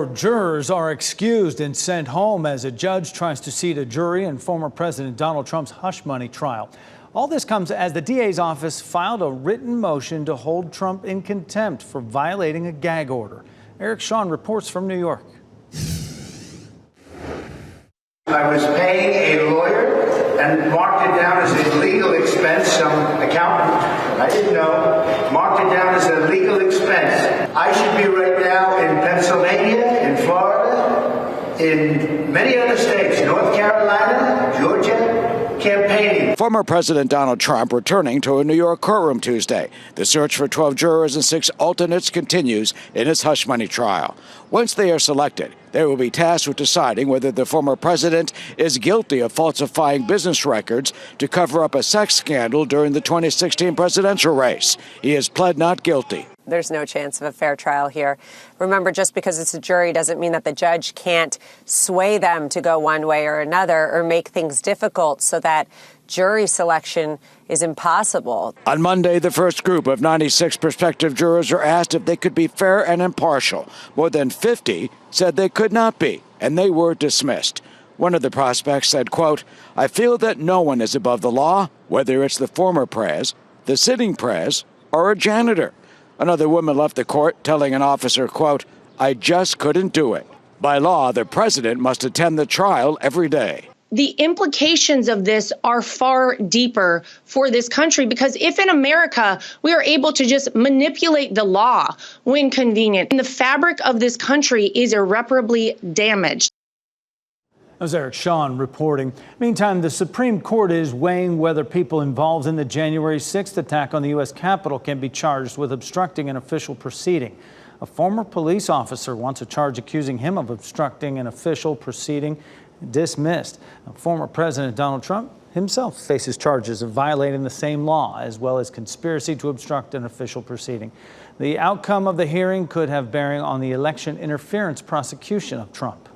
4 jurors are excused and sent home as a judge tries to seat a jury in former President Donald Trump's hush money trial. All this comes as the DA's office filed a written motion to hold Trump in contempt for violating a gag order. Eric Shawn reports from New York. I was paying a lawyer and marked it down as a legal expense. Some accountant, I didn't know, marked it down as a legal expense. I should be right now in Pennsylvania, in Florida, in many other states, North Carolina, Georgia, campaigning. Former President Donald Trump returning to a New York courtroom Tuesday. The search for 12 jurors and 6 alternates continues in his hush money trial. Once they are selected, they will be tasked with deciding whether the former president is guilty of falsifying business records to cover up a sex scandal during the 2016 presidential race. He has pled not guilty. There's no chance of a fair trial here. Remember, just because it's a jury doesn't mean that the judge can't sway them to go one way or another or make things difficult so that jury selection is impossible. On Monday, the first group of 96 prospective jurors were asked if they could be fair and impartial. More than 50 said they could not be, and they were dismissed. One of the prospects said, quote, "I feel that no one is above the law, whether it's the former pres, the sitting pres, or a janitor." Another woman left the court telling an officer, quote, "I just couldn't do it." By law, the president must attend the trial every day. The implications of this are far deeper for this country, because if in America we are able to just manipulate the law when convenient, the fabric of this country is irreparably damaged. That was Eric Shawn reporting. Meantime, the Supreme Court is weighing whether people involved in the January 6th attack on the U.S. Capitol can be charged with obstructing an official proceeding. A former police officer wants a charge accusing him of obstructing an official proceeding dismissed. Former President Donald Trump himself faces charges of violating the same law, as well as conspiracy to obstruct an official proceeding. The outcome of the hearing could have bearing on the election interference prosecution of Trump.